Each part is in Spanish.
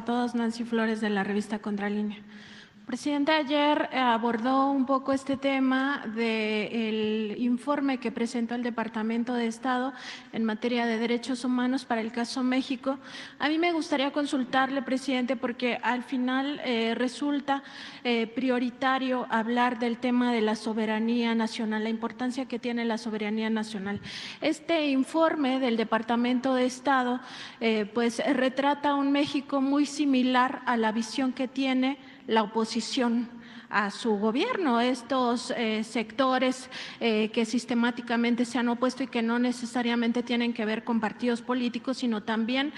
todos. Nancy Flores, de la revista Contralínea. Presidente, ayer abordó un poco este tema del informe que presentó el Departamento de Estado en materia de derechos humanos para el caso México. A mí me gustaría consultarle, presidente, porque al final resulta prioritario hablar del tema de la soberanía nacional, la importancia que tiene la soberanía nacional. Este informe del Departamento de Estado pues retrata un México muy similar a la visión que tiene la oposición a su gobierno, estos sectores que sistemáticamente se han opuesto y que no necesariamente tienen que ver con partidos políticos, sino también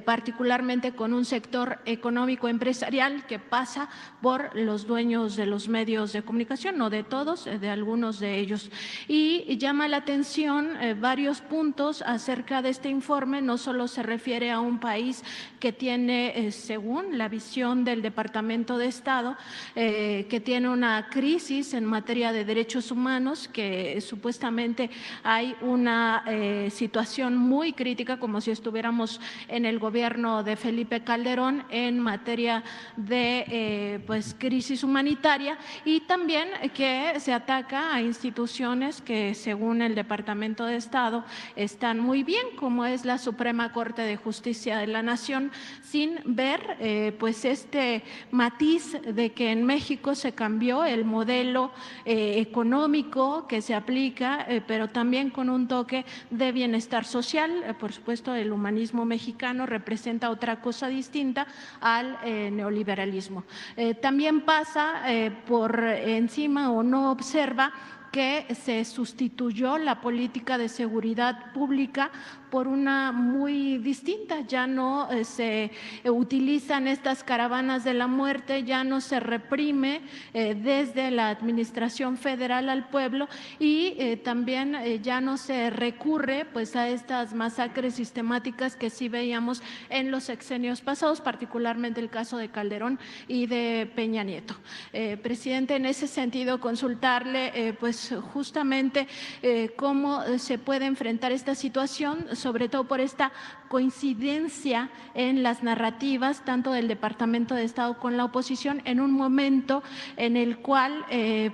particularmente con un sector económico empresarial que pasa por los dueños de los medios de comunicación, no de todos, de algunos de ellos. Y llama la atención varios puntos acerca de este informe. No solo se refiere a un país que tiene, según la visión del Departamento de Estado, que tiene una crisis en materia de derechos humanos, que supuestamente hay una situación muy crítica, como si estuviéramos en el gobierno de Felipe Calderón en materia de pues crisis humanitaria, y también que se ataca a instituciones que según el Departamento de Estado están muy bien, como es la Suprema Corte de Justicia de la Nación, sin ver pues este matiz de que en México se cambió el modelo económico que se aplica, pero también con un toque de bienestar social. Por supuesto, el humanismo mexicano representa otra cosa distinta al neoliberalismo. También pasa por encima o no observa que se sustituyó la política de seguridad pública por una muy distinta. Ya no se utilizan estas caravanas de la muerte, ya no se reprime desde la administración federal al pueblo, y también ya no se recurre pues a estas masacres sistemáticas que sí veíamos en los sexenios pasados, particularmente el caso de Calderón y de Peña Nieto. Presidente, en ese sentido consultarle pues justamente cómo se puede enfrentar esta situación, sobre todo por esta coincidencia en las narrativas tanto del Departamento de Estado con la oposición, en un momento en el cual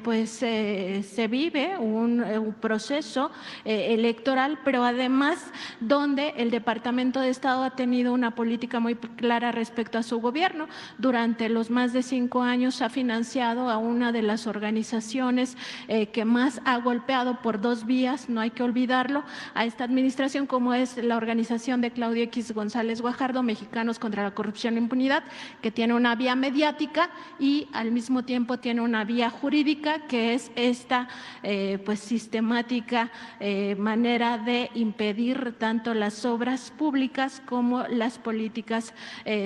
pues se vive un proceso electoral, pero además donde el Departamento de Estado ha tenido una política muy clara respecto a su gobierno. Durante los más de 5 años ha financiado a una de las organizaciones que más ha golpeado por 2 vías, no hay que olvidarlo, a esta administración, como es la organización de Claudio X González Guajardo, Mexicanos contra la Corrupción e Impunidad, que tiene una vía mediática y al mismo tiempo tiene una vía jurídica, que es esta pues sistemática manera de impedir tanto las obras públicas como las políticas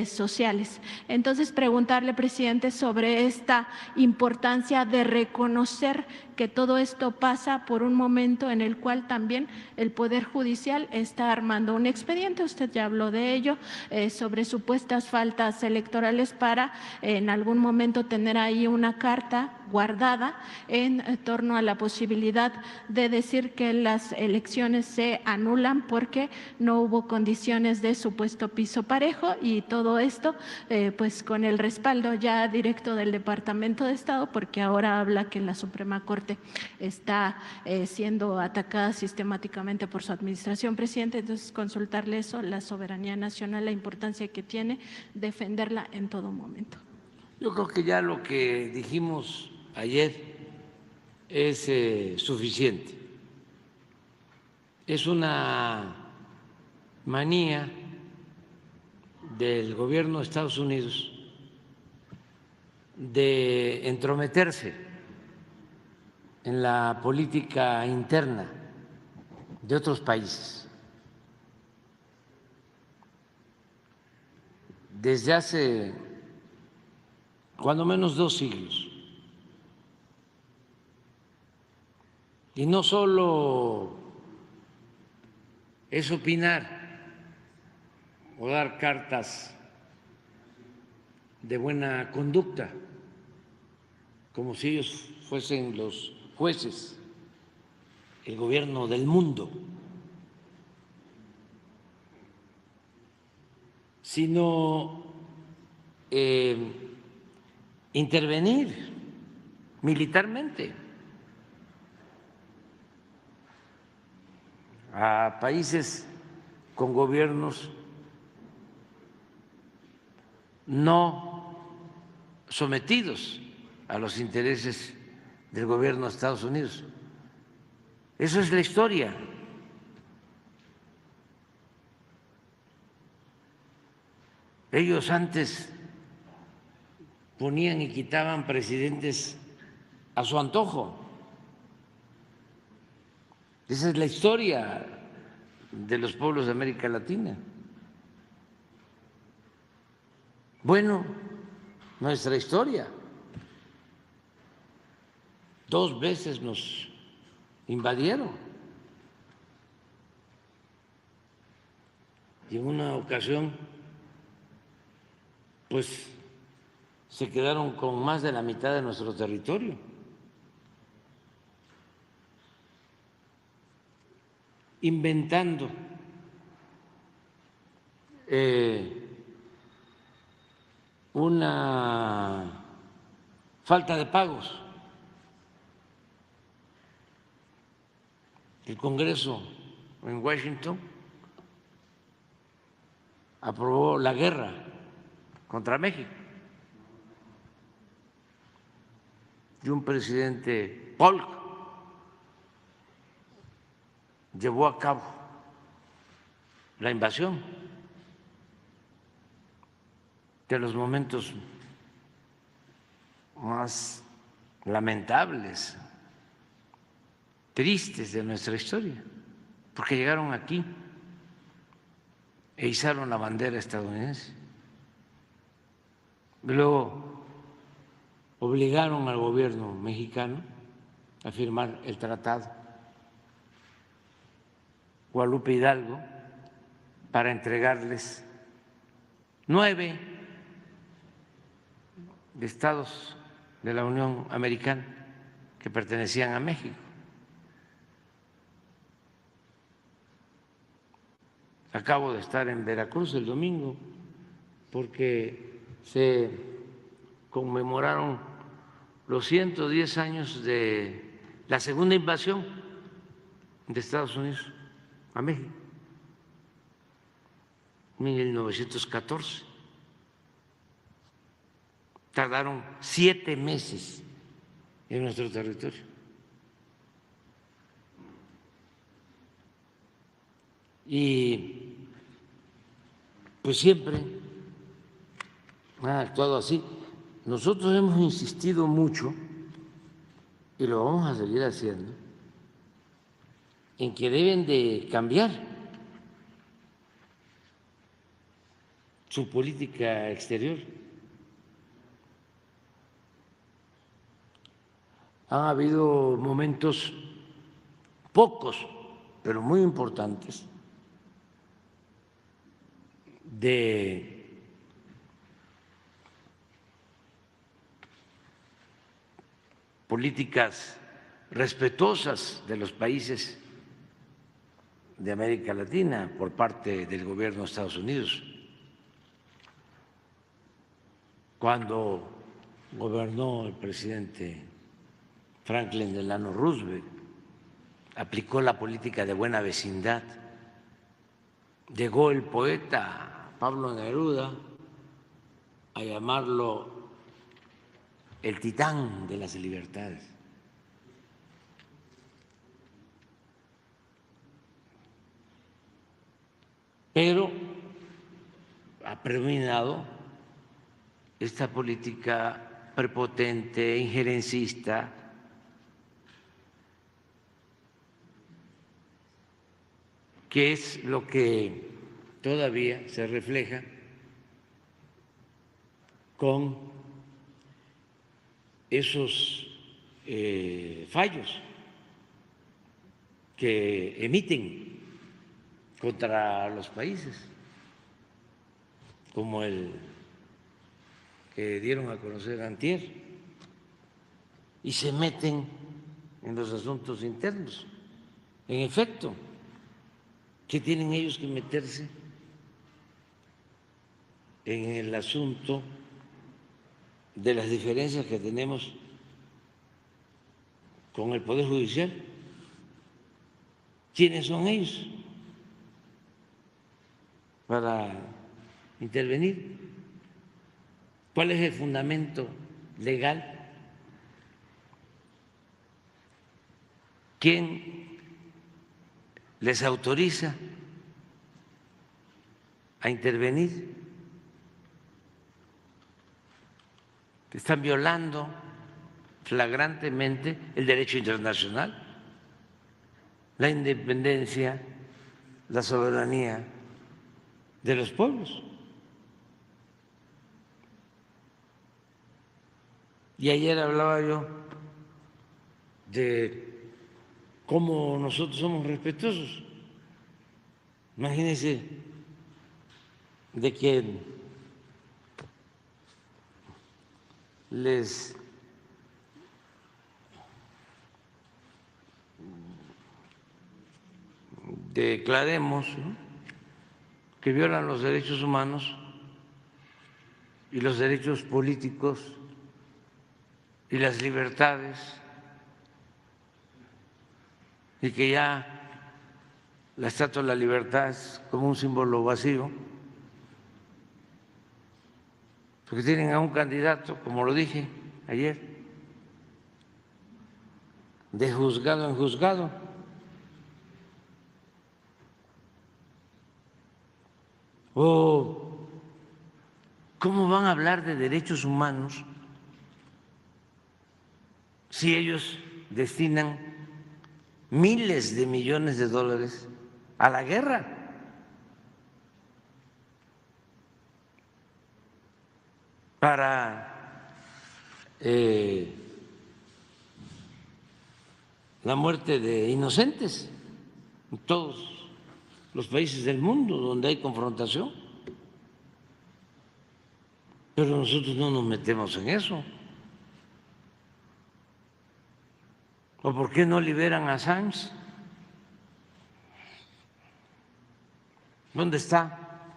sociales. Entonces, preguntarle, presidente, sobre esta importancia de reconocer que todo esto pasa por un momento en el cual también el Poder Judicial está armando un expediente, usted ya habló de ello, sobre supuestas faltas electorales para en algún momento tener ahí una carta guardada en torno a la posibilidad de decir que las elecciones se anulan porque no hubo condiciones de supuesto piso parejo, y todo esto pues con el respaldo ya directo del Departamento de Estado, porque ahora habla que la Suprema Corte está siendo atacada sistemáticamente por su administración, presidente. Entonces, consultarle eso, la soberanía nacional, la importancia que tiene defenderla en todo momento. Yo creo que ya lo que dijimos ayer es suficiente. Es una manía del gobierno de Estados Unidos de entrometerse en la política interna de otros países. Desde hace cuando menos 2 siglos. Y no solo es opinar o dar cartas de buena conducta, como si ellos fuesen los jueces, el gobierno del mundo, sino intervenir militarmente a países con gobiernos no sometidos a los intereses del gobierno de Estados Unidos. Eso es la historia. Ellos antes ponían y quitaban presidentes a su antojo. Esa es la historia de los pueblos de América Latina. Bueno, nuestra historia. 2 veces nos invadieron. Y en una ocasión, pues, se quedaron con más de la mitad de nuestro territorio. Inventando una falta de pagos. El Congreso en Washington aprobó la guerra contra México y un presidente Polk llevó a cabo la invasión, de los momentos más lamentables, tristes de nuestra historia, porque llegaron aquí e izaron la bandera estadounidense. Luego obligaron al gobierno mexicano a firmar el tratado Guadalupe Hidalgo para entregarles 9 estados de la Unión Americana que pertenecían a México. Acabo de estar en Veracruz el domingo porque se conmemoraron los 110 años de la segunda invasión de Estados Unidos a México, 1914. Tardaron 7 meses en nuestro territorio. Y pues siempre ha actuado así. Nosotros hemos insistido mucho, y lo vamos a seguir haciendo, en que deben de cambiar su política exterior. Han habido momentos, pocos, pero muy importantes, de políticas respetuosas de los países de América Latina por parte del gobierno de Estados Unidos. Cuando gobernó el presidente Franklin Delano Roosevelt, aplicó la política de buena vecindad. Llegó el poeta Pablo Neruda a llamarlo el titán de las libertades. Pero ha predominado esta política prepotente, injerencista, que es lo que todavía se refleja con esos fallos que emiten contra los países, como el que dieron a conocer antier, y se meten en los asuntos internos. En efecto, ¿qué tienen ellos que meterse en el asunto de las diferencias que tenemos con el Poder Judicial. ¿Quiénes son ellos para intervenir? ¿Cuál es el fundamento legal? ¿Quién les autoriza a intervenir? Están violando flagrantemente el derecho internacional, la independencia, la soberanía de los pueblos. Y ayer hablaba yo de cómo nosotros somos respetuosos. Imagínense de que les declaremos, ¿no?, que violan los derechos humanos y los derechos políticos y las libertades, y que ya la Estatua de la Libertad es como un símbolo vacío, porque tienen a un candidato, como lo dije ayer, de juzgado en juzgado. ¿O cómo van a hablar de derechos humanos si ellos destinan miles de millones de dólares a la guerra? Para la muerte de inocentes en todos los países del mundo donde hay confrontación. Pero nosotros no nos metemos en eso. ¿O por qué no liberan a Assange? ¿Dónde está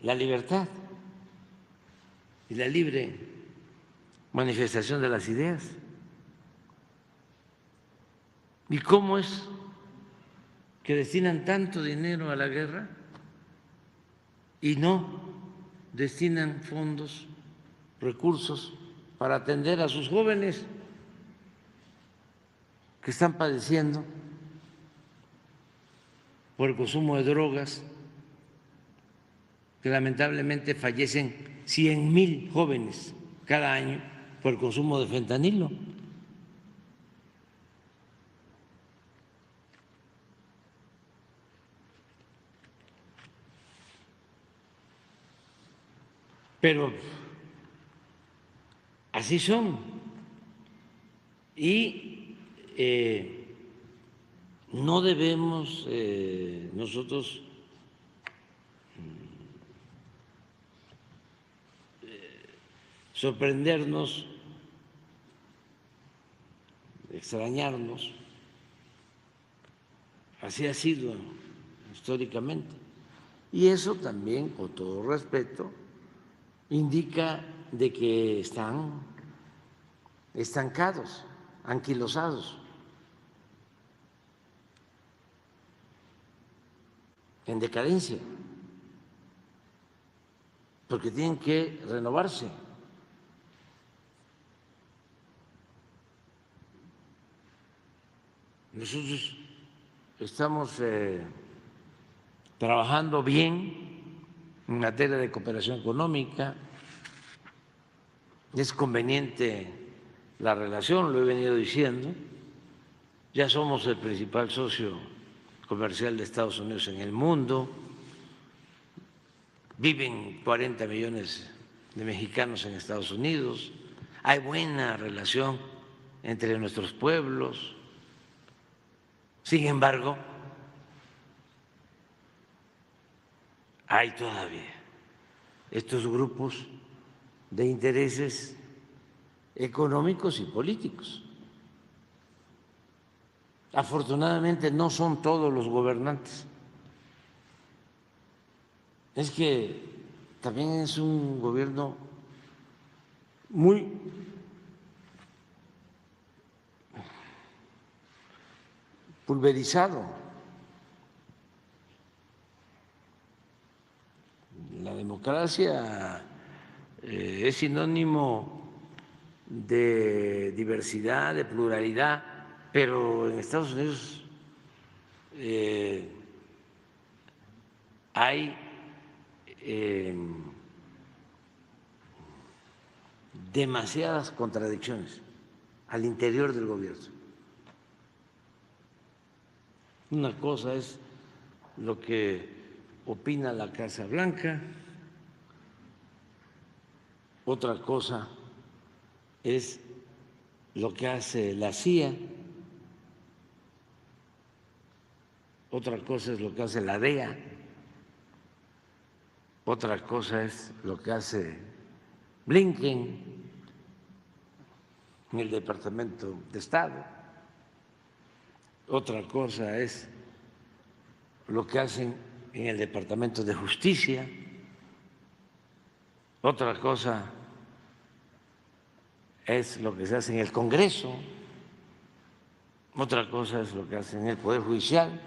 la libertad y la libre manifestación de las ideas? ¿Y cómo es que destinan tanto dinero a la guerra y no destinan fondos, recursos para atender a sus jóvenes que están padeciendo por el consumo de drogas, que lamentablemente fallecen 100,000 jóvenes cada año por el consumo de fentanilo? Pero así son. Y no debemos nosotros sorprendernos, extrañarnos. Así ha sido históricamente. Y eso también, con todo respeto, indica de que están estancados, anquilosados, en decadencia, porque tienen que renovarse. Nosotros estamos trabajando bien en materia de cooperación económica. Es conveniente la relación, lo he venido diciendo. Ya somos el principal socio comercial de Estados Unidos en el mundo. Viven 40 millones de mexicanos en Estados Unidos. Hay buena relación entre nuestros pueblos. Sin embargo, hay todavía estos grupos de intereses económicos y políticos. Afortunadamente no son todos los gobernantes. Es que también es un gobierno muy pulverizado. La democracia es sinónimo de diversidad, de pluralidad, pero en Estados Unidos hay demasiadas contradicciones al interior del gobierno. Una cosa es lo que opina la Casa Blanca, otra cosa es lo que hace la CIA, otra cosa es lo que hace la DEA, otra cosa es lo que hace Blinken en el Departamento de Estado, otra cosa es lo que hacen en el Departamento de Justicia, otra cosa es lo que se hace en el Congreso, otra cosa es lo que hace en el Poder Judicial.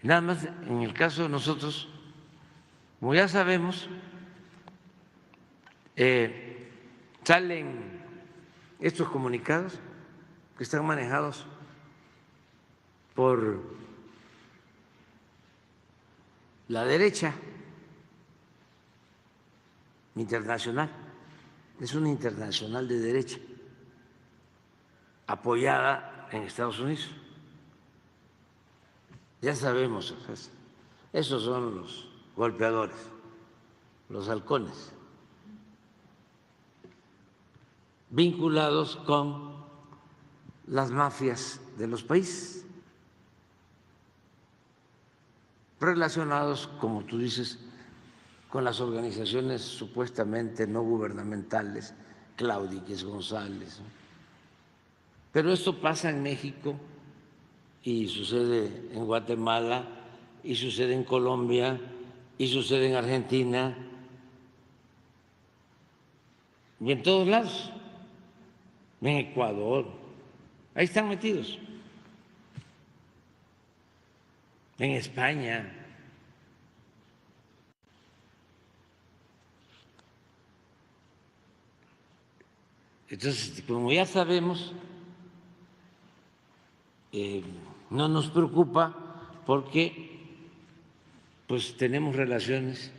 Nada más en el caso de nosotros, como ya sabemos, salen estos comunicados que están manejados por la derecha internacional, es una internacional de derecha apoyada en Estados Unidos. Ya sabemos, esos son los golpeadores, los halcones, vinculados con las mafias de los países, relacionados, como tú dices, con las organizaciones supuestamente no gubernamentales, Claudix González, ¿no? Pero esto pasa en México y sucede en Guatemala y sucede en Colombia y sucede en Argentina y en todos lados, en Ecuador, ahí están metidos, en España. Entonces, como ya sabemos, no nos preocupa porque pues tenemos relaciones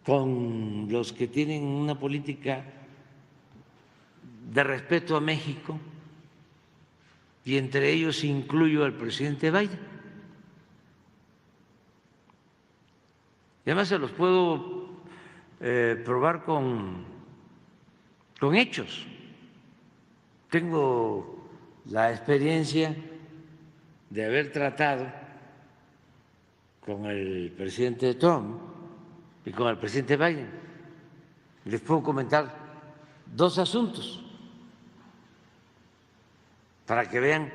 con los que tienen una política de respeto a México y entre ellos incluyo al presidente Biden. Y además se los puedo probar con hechos. Tengo la experiencia de haber tratado con el presidente Trump y con el presidente Biden. Les puedo comentar dos asuntos para que vean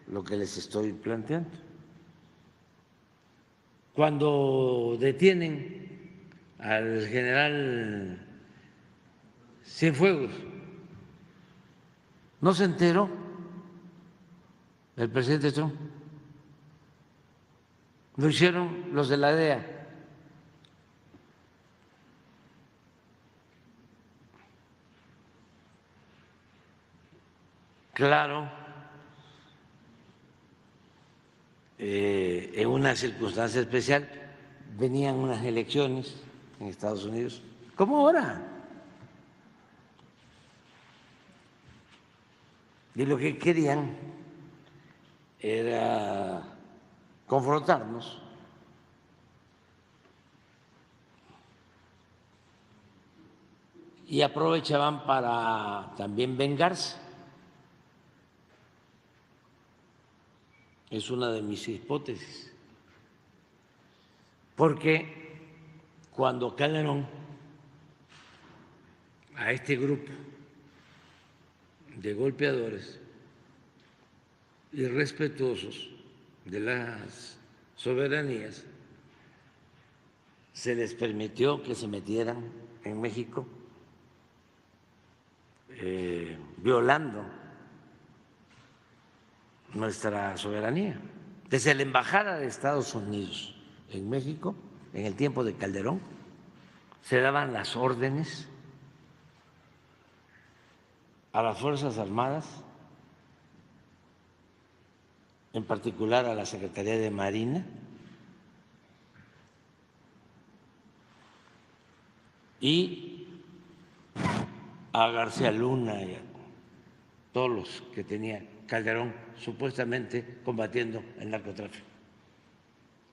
lo que les estoy planteando. Cuando detienen al general Cienfuegos, ¿no se enteró el presidente Trump? Lo hicieron los de la DEA. Claro, en una circunstancia especial venían unas elecciones en Estados Unidos, como ahora. Y lo que querían era confrontarnos. Y aprovechaban para también vengarse. Es una de mis hipótesis. Porque cuando Calderón a este grupo de golpeadores irrespetuosos de las soberanías se les permitió que se metieran en México, violando nuestra soberanía. Desde la Embajada de Estados Unidos en México, en el tiempo de Calderón, se daban las órdenes a las Fuerzas Armadas, en particular a la Secretaría de Marina, y a García Luna y a todos los que tenía Calderón supuestamente combatiendo el narcotráfico.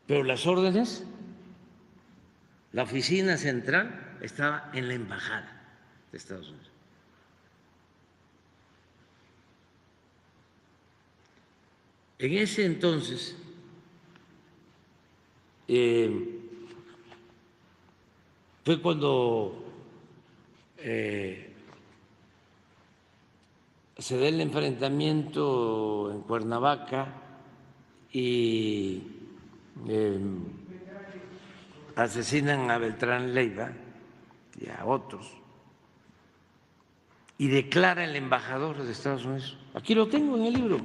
Pero las órdenes, la oficina central estaba en la Embajada de Estados Unidos. En ese entonces, fue cuando se da el enfrentamiento en Cuernavaca y asesinan a Beltrán Leiva y a otros, y declara el embajador de Estados Unidos, aquí lo tengo en el libro,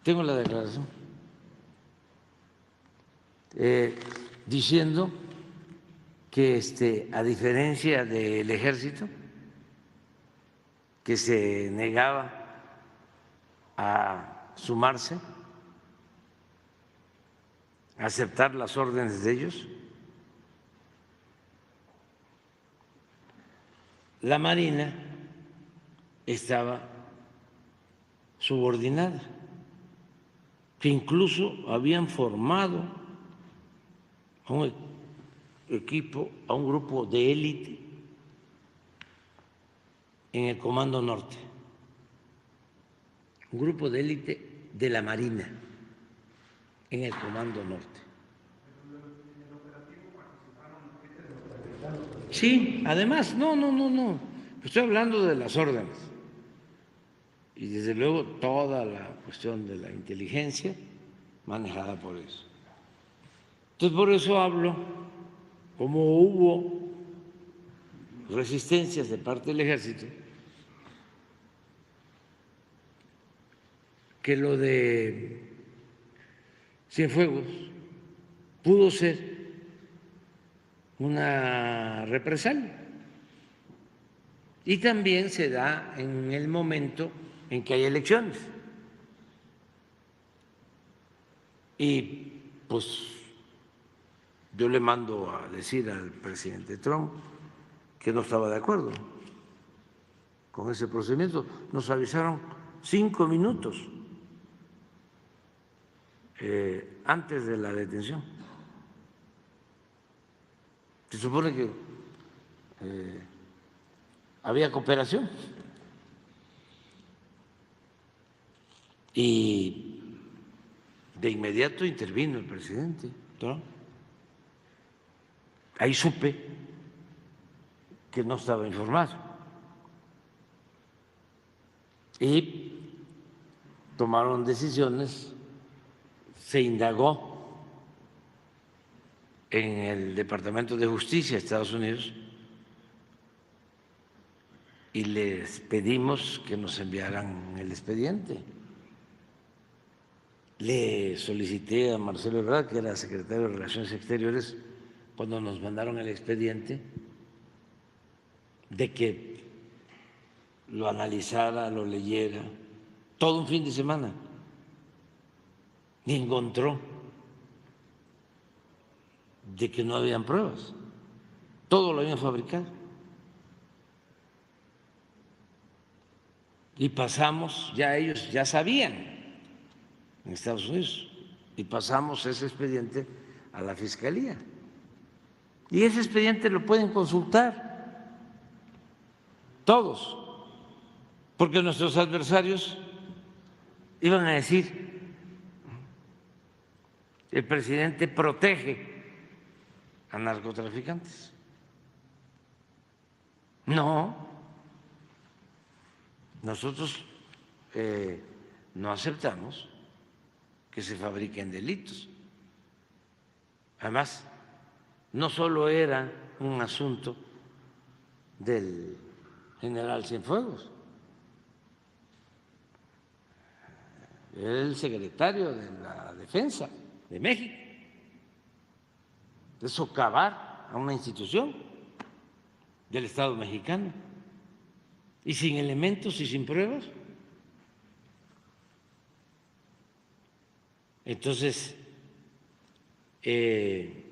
tengo la declaración, diciendo que a diferencia del ejército, que se negaba a sumarse, a aceptar las órdenes de ellos, la Marina estaba subordinada, que incluso habían formado a un equipo, a un grupo de élite en el Comando Norte, un grupo de élite de la Marina en el Comando Norte. Sí, además, no, estoy hablando de las órdenes y desde luego toda la cuestión de la inteligencia manejada por eso. Entonces, por eso hablo, como hubo resistencias de parte del ejército, que lo de Cienfuegos pudo ser una represalia. Y también se da en el momento en que hay elecciones. Y pues yo le mando a decir al presidente Trump que no estaba de acuerdo con ese procedimiento. Nos avisaron 5 minutos antes de la detención. Se supone que había cooperación y de inmediato intervino el presidente Trump. Ahí supe que no estaba informado y tomaron decisiones, se indagó en el Departamento de Justicia de Estados Unidos y les pedimos que nos enviaran el expediente. Le solicité a Marcelo Ebrard, que era secretario de Relaciones Exteriores, cuando nos mandaron el expediente, de que lo analizara, lo leyera, todo un fin de semana, y encontró de que no habían pruebas, todo lo habían fabricado. Y pasamos, ya ellos ya sabían en Estados Unidos, y pasamos ese expediente a la Fiscalía. Y ese expediente lo pueden consultar todos, porque nuestros adversarios iban a decir, el presidente protege a narcotraficantes. No, nosotros no aceptamos que se fabriquen delitos. Además, no solo era un asunto del general Cienfuegos, era el secretario de la Defensa de México, de socavar a una institución del Estado mexicano y sin elementos y sin pruebas. Entonces, se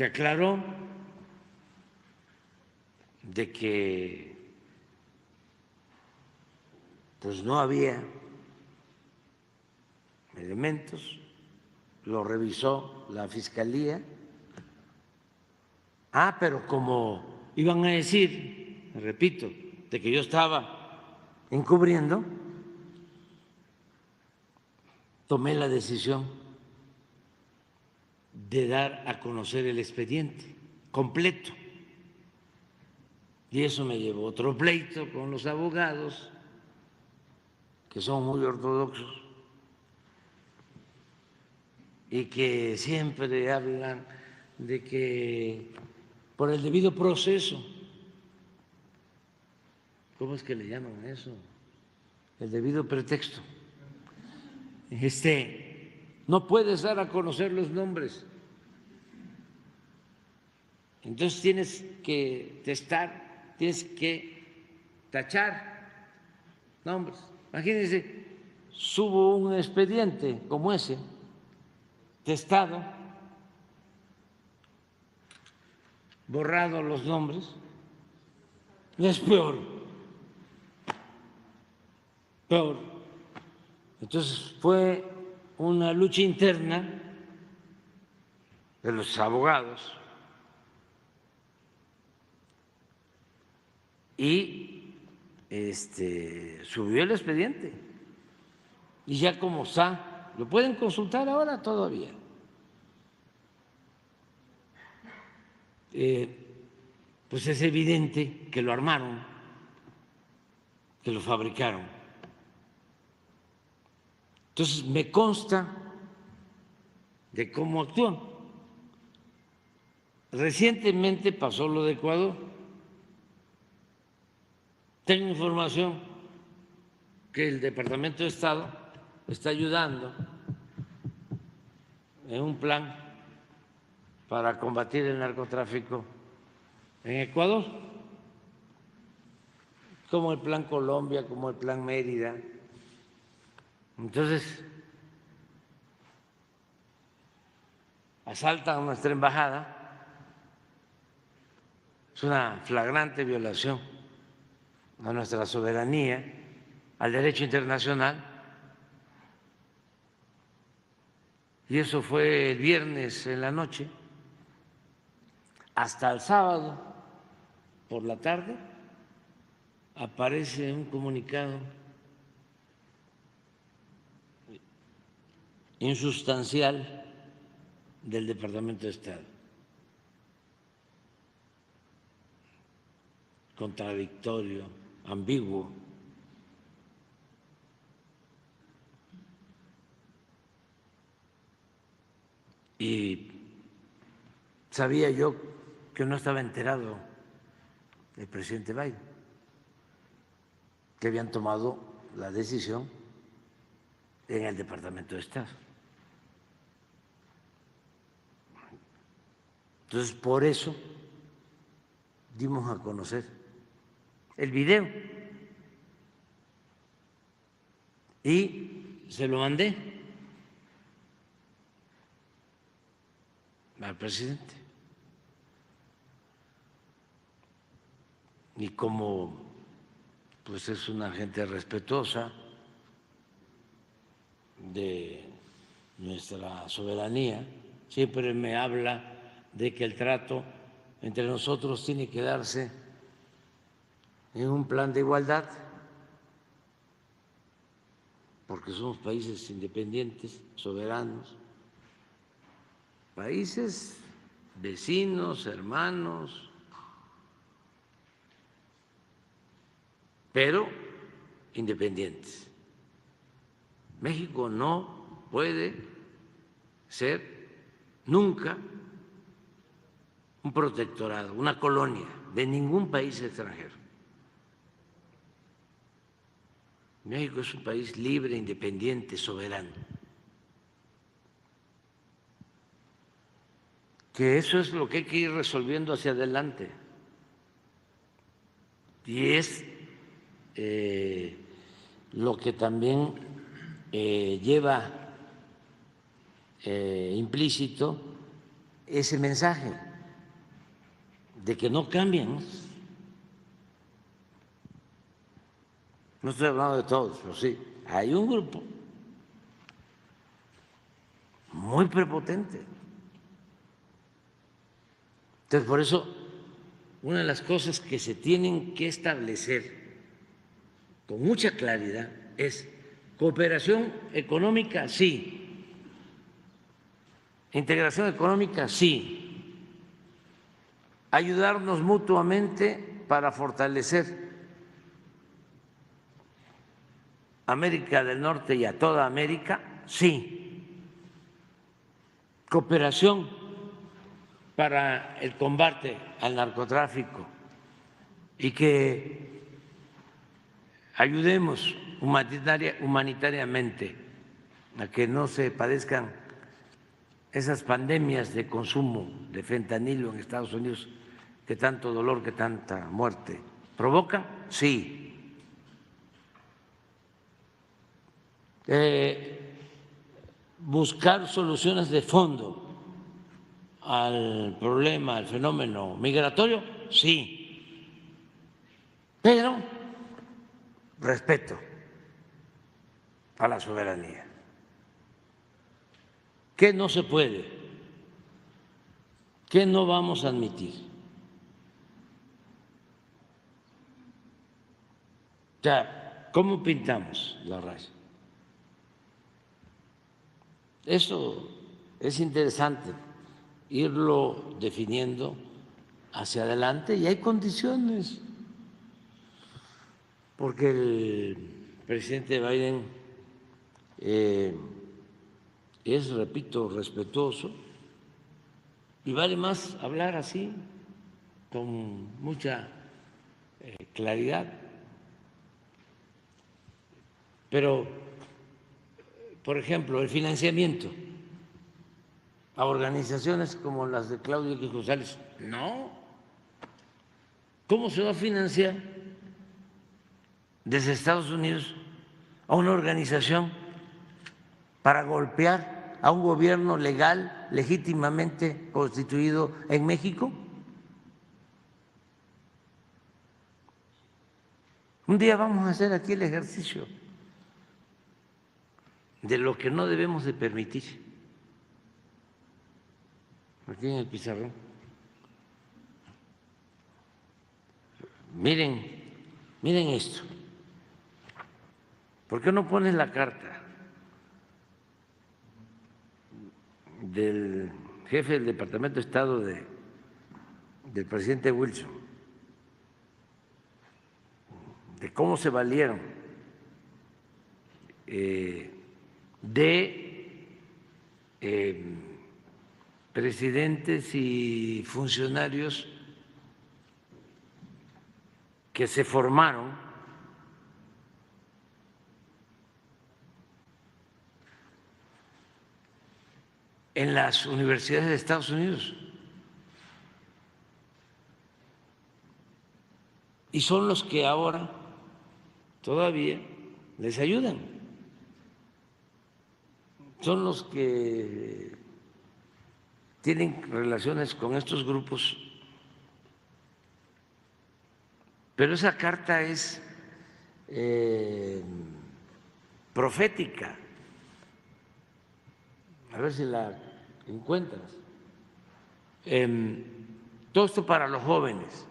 aclaró de que pues no había elementos, lo revisó la Fiscalía. Pero como iban a decir, repito, de que yo estaba encubriendo, tomé la decisión de dar a conocer el expediente completo. Y eso me llevó otro pleito con los abogados, que son muy ortodoxos y que siempre hablan de que por el debido proceso, ¿cómo es que le llaman eso? El debido pretexto. No puedes dar a conocer los nombres. Entonces tienes que testar, tienes que tachar nombres. Imagínense, subo un expediente como ese, testado, borrado los nombres, es peor. Entonces fue una lucha interna de los abogados y subió el expediente. Y ya como está, lo pueden consultar ahora todavía. Pues es evidente que lo armaron, que lo fabricaron. Entonces me consta de cómo actúan. Recientemente pasó lo de Ecuador. Tengo información que el Departamento de Estado está ayudando en un plan para combatir el narcotráfico en Ecuador, como el Plan Colombia, como el Plan Mérida. Entonces, asaltan nuestra embajada, es una flagrante violación a nuestra soberanía, al derecho internacional, y eso fue el viernes en la noche. Hasta el sábado por la tarde aparece un comunicado insustancial del Departamento de Estado, contradictorio, ambiguo. Y sabía yo que no estaba enterado el presidente Biden, que habían tomado la decisión en el Departamento de Estado. Entonces, por eso dimos a conocer el video y se lo mandé al presidente. Y como pues es una gente respetuosa de nuestra soberanía, siempre me habla de que el trato entre nosotros tiene que darse en un plan de igualdad, porque somos países independientes, soberanos, países vecinos, hermanos, pero independientes. México no puede ser nunca un protectorado, una colonia de ningún país extranjero. México es un país libre, independiente, soberano. Que eso es lo que hay que ir resolviendo hacia adelante. Y es lo que también lleva implícito ese mensaje de que no cambien. No estoy hablando de todos, pero sí, hay un grupo muy prepotente. Entonces, por eso, una de las cosas que se tienen que establecer con mucha claridad es cooperación económica, sí. Integración económica, sí. Ayudarnos mutuamente para fortalecer América del Norte y a toda América, sí. Cooperación para el combate al narcotráfico y que ayudemos humanitariamente a que no se padezcan esas pandemias de consumo de fentanilo en Estados Unidos que tanto dolor, que tanta muerte provocan, sí. Buscar soluciones de fondo al problema, al fenómeno migratorio, sí, pero respeto a la soberanía. ¿Qué no se puede? ¿Qué no vamos a admitir? O sea, ¿cómo pintamos la raya? Eso es interesante, irlo definiendo hacia adelante, y hay condiciones, porque el presidente Biden es, repito, respetuoso, y vale más hablar así, con mucha claridad. Pero, por ejemplo, el financiamiento a organizaciones como las de Claudio X González, no. ¿Cómo se va a financiar desde Estados Unidos a una organización para golpear a un gobierno legal, legítimamente constituido en México? Un día vamos a hacer aquí el ejercicio de lo que no debemos de permitir. Aquí en el pizarrón. Miren esto. ¿Por qué no pones la carta del jefe del Departamento de Estado del presidente Wilson, de cómo se valieron de presidentes y funcionarios que se formaron en las universidades de Estados Unidos y son los que ahora todavía les ayudan, son los que tienen relaciones con estos grupos. Pero esa carta es profética. A ver si la encuentras. Todo esto para los jóvenes,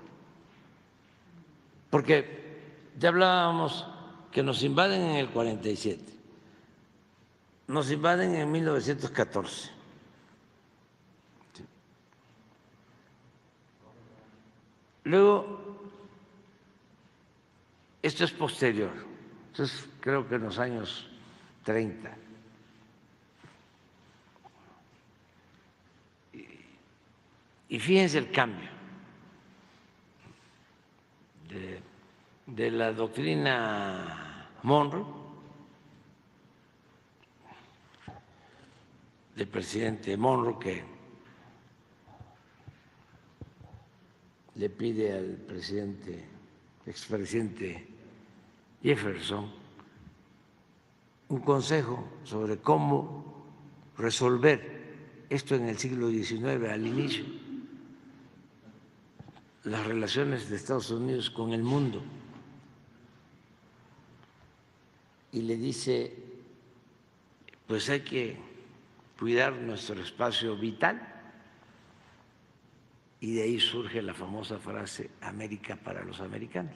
porque ya hablábamos que nos invaden en el 47, nos invaden en 1914. Luego, esto es posterior, entonces creo que en los años 30. Y fíjense el cambio de la doctrina Monroe, del presidente Monroe, que le pide al expresidente Jefferson un consejo sobre cómo resolver esto en el siglo XIX, al inicio, las relaciones de Estados Unidos con el mundo. Y le dice, pues hay que cuidar nuestro espacio vital. Y de ahí surge la famosa frase, América para los americanos.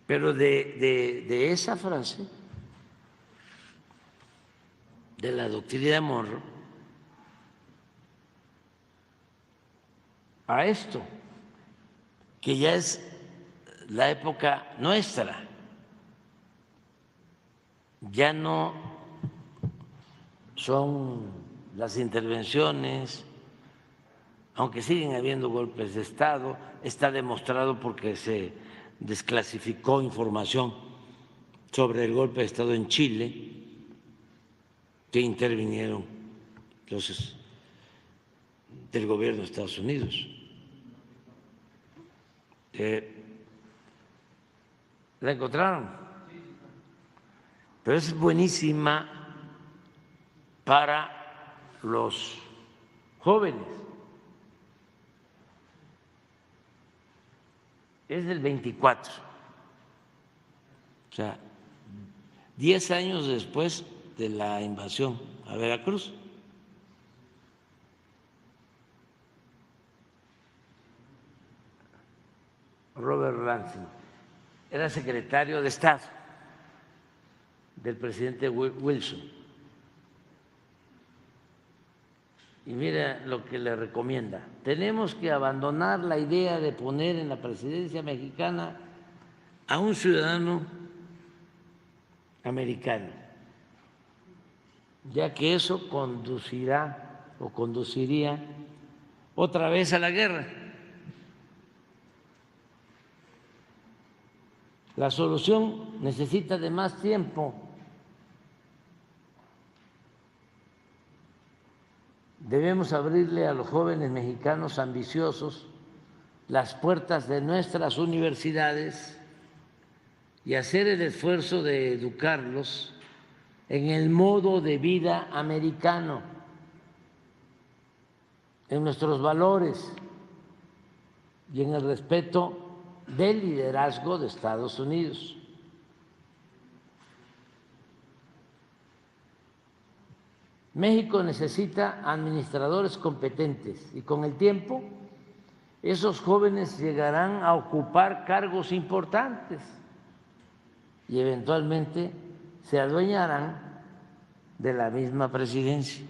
Pero de esa frase, de la doctrina de Monroe, a esto, que ya es la época nuestra, ya no son las intervenciones, aunque siguen habiendo golpes de Estado, está demostrado porque se desclasificó información sobre el golpe de Estado en Chile, que intervinieron los del gobierno de Estados Unidos. ¿La encontraron? Pero es buenísima para los jóvenes. Es del 24, o sea, 10 años después de la invasión a Veracruz. Robert Lansing era secretario de Estado del presidente Wilson. Y mira lo que le recomienda: tenemos que abandonar la idea de poner en la presidencia mexicana a un ciudadano americano, ya que eso conduciría otra vez a la guerra. La solución necesita de más tiempo. Debemos abrirle a los jóvenes mexicanos ambiciosos las puertas de nuestras universidades y hacer el esfuerzo de educarlos en el modo de vida americano, en nuestros valores y en el respeto del liderazgo de Estados Unidos. México necesita administradores competentes y con el tiempo esos jóvenes llegarán a ocupar cargos importantes y eventualmente se adueñarán de la misma presidencia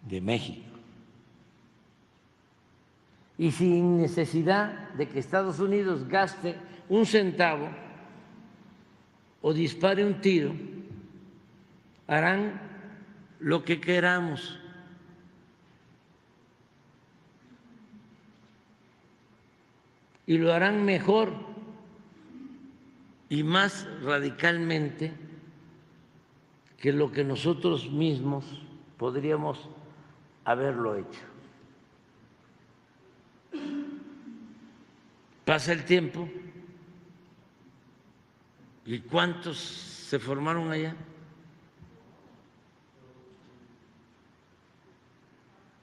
de México. Y sin necesidad de que Estados Unidos gaste un centavo o dispare un tiro, harán lo que queramos. Y lo harán mejor y más radicalmente que lo que nosotros mismos podríamos haberlo hecho. Pasa el tiempo y ¿cuántos se formaron allá?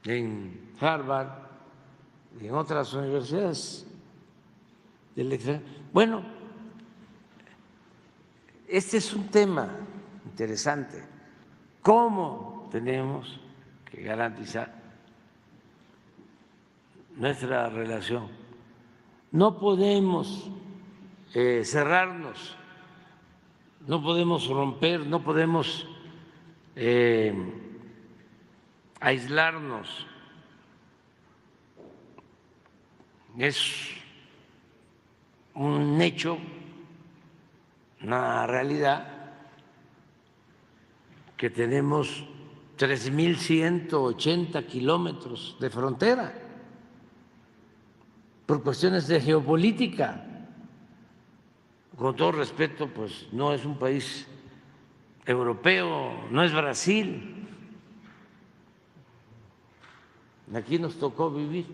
En Harvard y en otras universidades del extranjero. Bueno, este es un tema interesante. ¿Cómo tenemos que garantizar nuestra relación? No podemos cerrarnos, no podemos romper, no podemos aislarnos. Es un hecho, una realidad, que tenemos 3.180 kilómetros de frontera por cuestiones de geopolítica. Con todo respeto, pues no es un país europeo, no es Brasil. Aquí nos tocó vivir.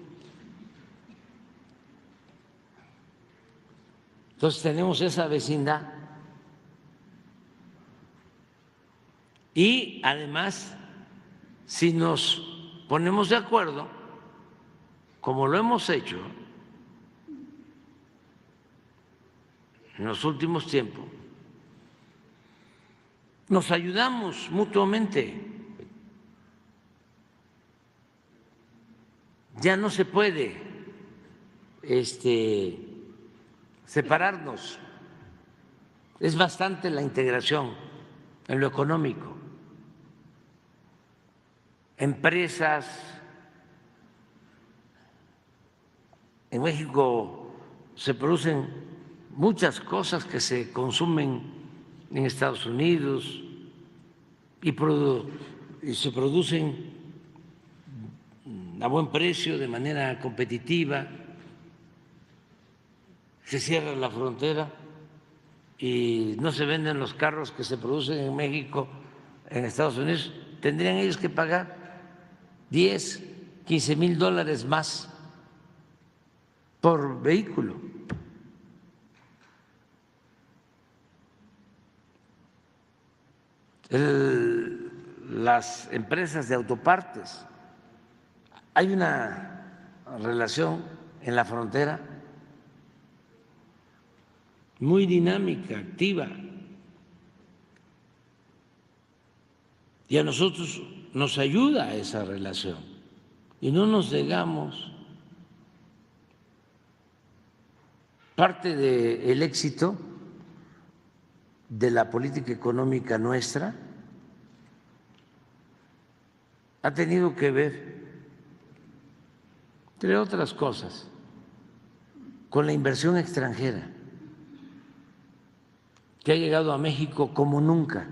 Entonces tenemos esa vecindad. Y además, si nos ponemos de acuerdo, como lo hemos hecho en los últimos tiempos, nos ayudamos mutuamente. Ya no se puede separarnos. Es bastante la integración en lo económico. Empresas. En México se producen muchas cosas que se consumen en Estados Unidos y se producen a buen precio, de manera competitiva. Se cierra la frontera y no se venden los carros que se producen en México, en Estados Unidos. Tendrían ellos que pagar 10, 15 mil dólares más por vehículo. Las empresas de autopartes, hay una relación en la frontera muy dinámica, activa, y a nosotros nos ayuda esa relación y no nos negamos. Parte del éxito de la política económica nuestra ha tenido que ver, entre otras cosas, con la inversión extranjera, que ha llegado a México como nunca.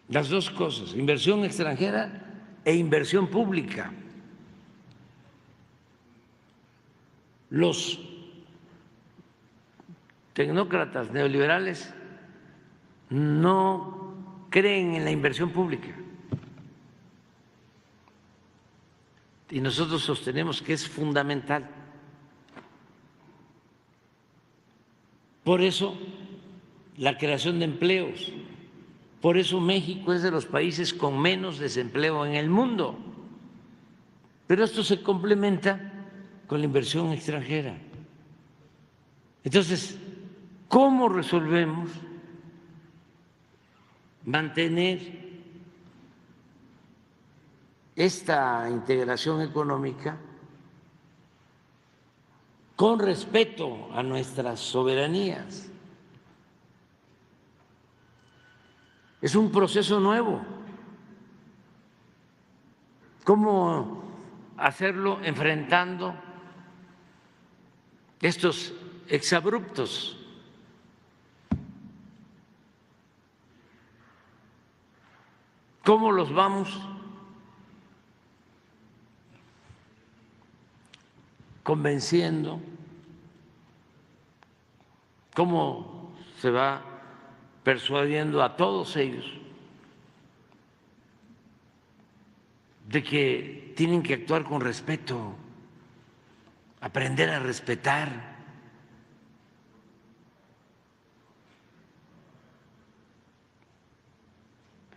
Las dos cosas, inversión extranjera e inversión pública. Los tecnócratas neoliberales no creen en la inversión pública y nosotros sostenemos que es fundamental. Por eso la creación de empleos, por eso México es de los países con menos desempleo en el mundo, pero esto se complementa con la inversión extranjera. Entonces, ¿cómo resolvemos mantener esta integración económica con respeto a nuestras soberanías? Es un proceso nuevo. ¿Cómo hacerlo enfrentando estos exabruptos? ¿Cómo los vamos convenciendo? ¿Cómo se va persuadiendo a todos ellos de que tienen que actuar con respeto, aprender a respetar?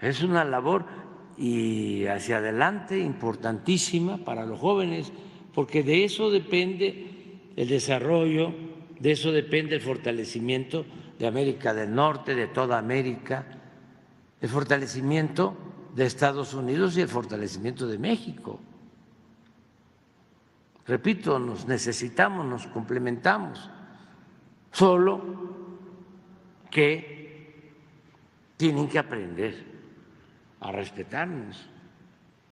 Es una labor y hacia adelante importantísima para los jóvenes, porque de eso depende el desarrollo, de eso depende el fortalecimiento de América del Norte, de toda América, el fortalecimiento de Estados Unidos y el fortalecimiento de México. Repito, nos necesitamos, nos complementamos, solo que tienen que aprender a respetarnos.